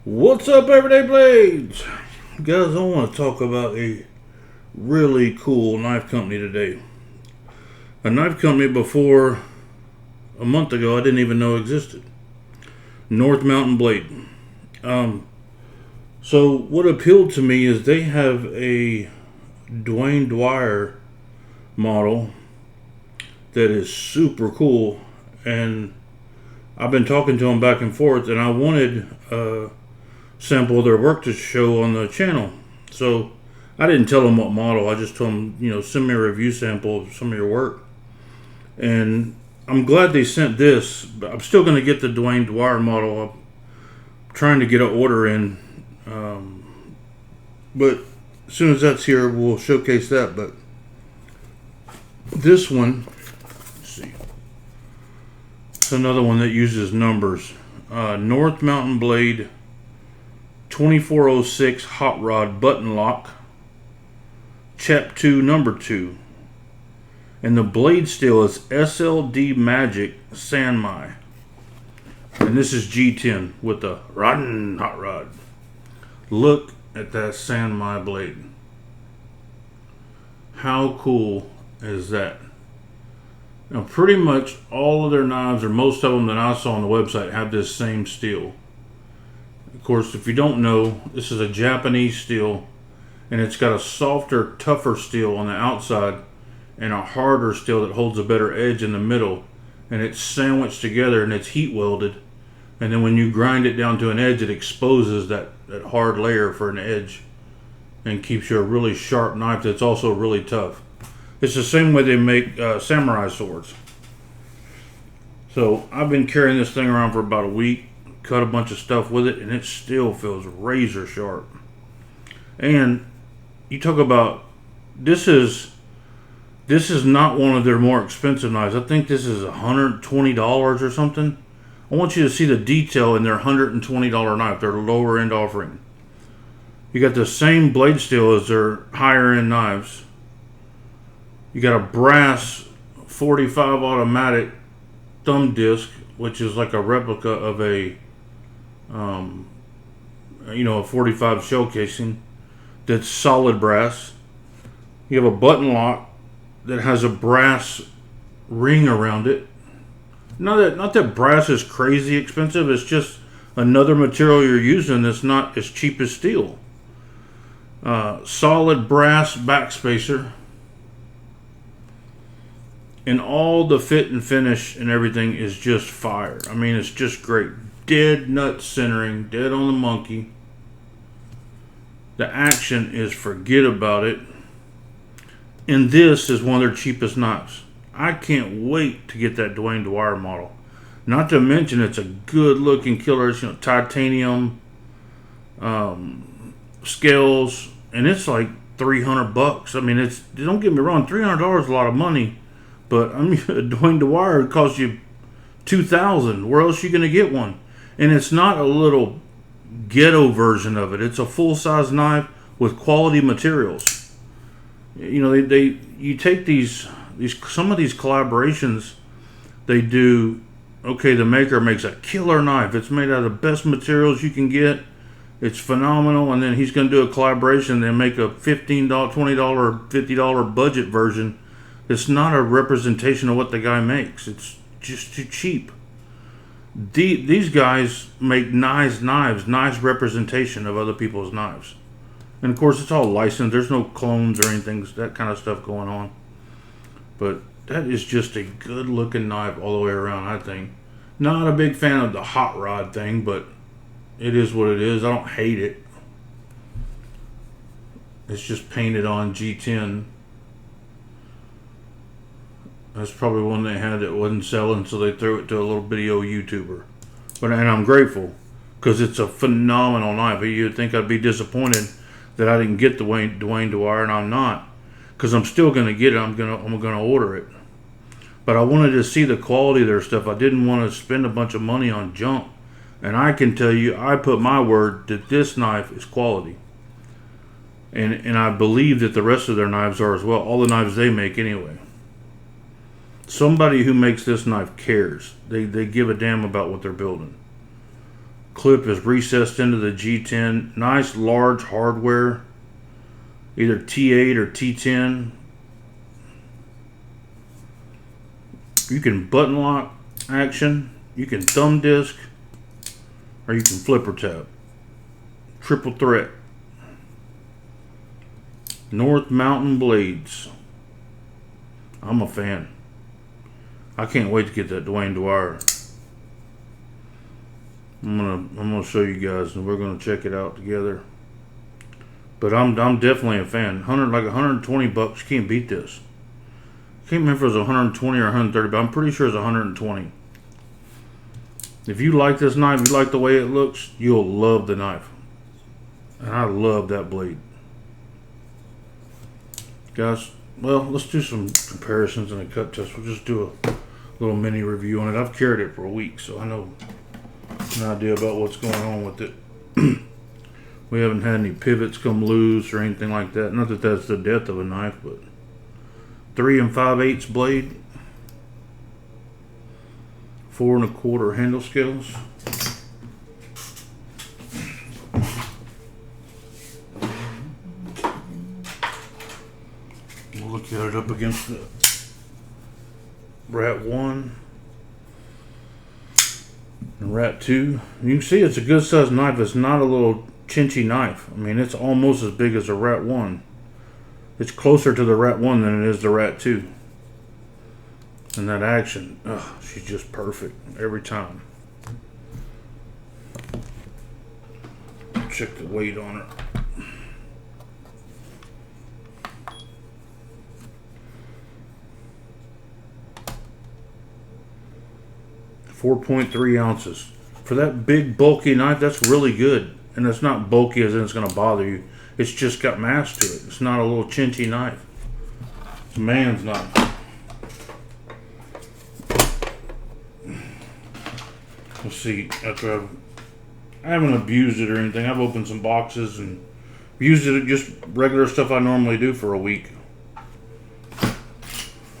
What's up, Everyday Blades? Guys, I want to talk about a really cool knife company today. A knife company before a month ago I didn't even know existed. North Mountain Blade. So what appealed to me is they have a Dwayne Dwyer model that is super cool, and I've been talking to them back and forth, and I wanted sample of their work to show on the channel. So I didn't tell them what model. I just told them, send me a review sample of some of your work. And I'm glad they sent this. But I'm still going to get the Dwayne Dwyer model. I'm trying to get an order in. But as soon as that's here, we'll showcase that. But this one, let's see. It's another one that uses numbers. North Mountain Blade 2406 hot rod button lock, chap 2 number 2, and the blade steel is SLD Magic Sanmai, and this is G10 with the Rodden hot rod. Look at that Sanmai blade. How cool is that? Now pretty much all of their knives, or most of them that I saw on the website, have this same steel. Of course, if you don't know, this is a Japanese steel, and it's got a softer, tougher steel on the outside and a harder steel that holds a better edge in the middle, and it's sandwiched together and it's heat welded, and then when you grind it down to an edge, it exposes that hard layer for an edge and keeps you a really sharp knife that's also really tough. It's the same way they make samurai swords. So I've been carrying this thing around for about a week, cut a bunch of stuff with it, and it still feels razor sharp. And you talk about, this is not one of their more expensive knives. I think this is $120 or something. I want you to see the detail in their $120 knife, their lower end offering. You got the same blade steel as their higher end knives. You got a brass 45 automatic thumb disc, which is like a replica of a 45 shell casing that's solid brass. You have a button lock that has a brass ring around it. Not that brass is crazy expensive, it's just another material you're using that's not as cheap as steel. Solid brass backspacer. And all the fit and finish and everything is just fire. I mean, it's just great. Dead nut centering, dead on the monkey. The action is forget about it. And this is one of their cheapest knives. I can't wait to get that Dwayne Dwyer model. Not to mention it's a good looking killer. It's, titanium scales, and it's like $300. I mean, don't get me wrong, $300 is a lot of money. But Dwayne Dwyer costs you $2,000. Where else are you going to get one? And it's not a little ghetto version of it. It's a full size knife with quality materials. You take these some of these collaborations they do. Okay, the maker makes a killer knife. It's made out of the best materials you can get. It's phenomenal, and then he's going to do a collaboration and make a $15, $20, $50 budget version. It's not a representation of what the guy makes. It's just too cheap. These guys make nice knives, nice representation of other people's knives. And of course, it's all licensed. There's no clones or anything, that kind of stuff going on. But that is just a good looking knife all the way around, I think. Not a big fan of the hot rod thing, but it is what it is. I don't hate it. It's just painted on G10. That's probably one they had that wasn't selling, so they threw it to a little video YouTuber. And I'm grateful, because it's a phenomenal knife. You'd think I'd be disappointed that I didn't get the Dwayne Dwyer, and I'm not, because I'm still going to get it. I'm gonna order it. But I wanted to see the quality of their stuff. I didn't want to spend a bunch of money on junk. And I can tell you, I put my word that this knife is quality. And I believe that the rest of their knives are as well. All the knives they make anyway. Somebody who makes this knife cares. They give a damn about what they're building. Clip is recessed into the G10. Nice large hardware, either T8 or T10. You can button lock action, you can thumb disc, or you can flipper tab. Triple threat. North Mountain blades. I'm a fan. I can't wait to get that Dwayne Dwyer. I'm gonna show you guys, and we're gonna check it out together. But I'm definitely a fan. 120 bucks. You can't beat this. I can't remember if it was 120 or 130, but I'm pretty sure it's 120. If you like this knife, you like the way it looks, you'll love the knife. And I love that blade. Guys, well, let's do some comparisons and a cut test. We'll just do a little mini review on it. I've carried it for a week, so I know an idea about what's going on with it. We haven't had any pivots come loose or anything like that. Not that that's the death of a knife, but 3 5/8 blade, 4 1/4 handle scales. We'll look at it up against the Rat 1 and Rat 2. You can see it's a good sized knife. It's not a little chinchy knife. I mean, it's almost as big as a Rat 1. It's closer to the Rat 1 than it is the Rat 2. And that action, she's just perfect every time. Check the weight on her. .3 ounces. For that big bulky knife, that's really good. And it's not bulky as in it's going to bother you. It's just got mass to it. It's not a little chinchy knife. It's a man's knife. Let's see. After I haven't abused it or anything. I've opened some boxes and used it just regular stuff I normally do for a week.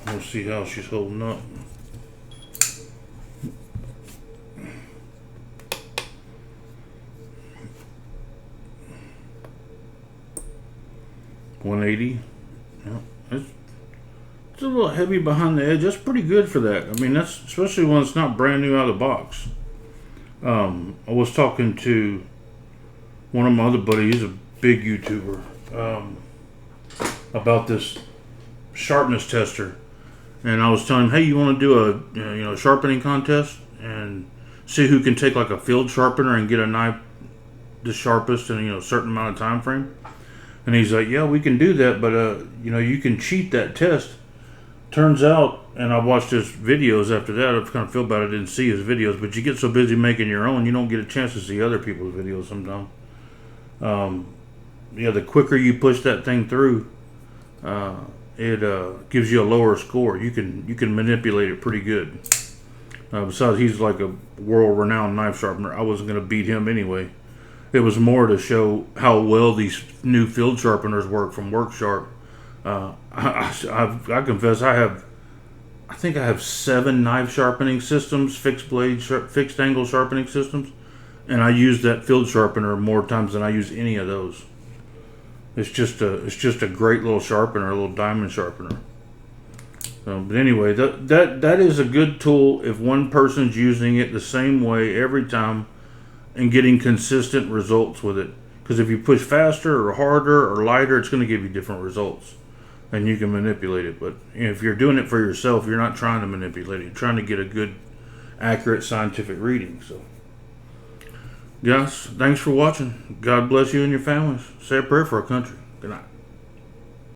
We'll see how she's holding up. $180. Yeah, it's a little heavy behind the edge. That's pretty good for that. I mean, that's especially when it's not brand new out of the box. I was talking to one of my other buddies, he's a big YouTuber, about this sharpness tester, and I was telling him, hey, you want to do a sharpening contest and see who can take like a field sharpener and get a knife the sharpest in a certain amount of time frame. And he's like, yeah, we can do that, but you can cheat that test. Turns out, and I watched his videos after that, I kind of feel bad I didn't see his videos, but you get so busy making your own, you don't get a chance to see other people's videos sometimes. The quicker you push that thing through, it gives you a lower score. You can manipulate it pretty good. Besides, he's like a world-renowned knife sharpener. I wasn't going to beat him anyway. It was more to show how well these new field sharpeners work from WorkSharp. I confess I think I have 7 knife sharpening systems, fixed angle sharpening systems, and I use that field sharpener more times than I use any of those. It's just a great little sharpener, a little diamond sharpener. But anyway, that is a good tool if one person's using it the same way every time and getting consistent results with it. Because if you push faster or harder or lighter, it's going to give you different results. And you can manipulate it. But if you're doing it for yourself, you're not trying to manipulate it. You're trying to get a good, accurate scientific reading. So, guys, thanks for watching. God bless you and your families. Say a prayer for our country. Good night.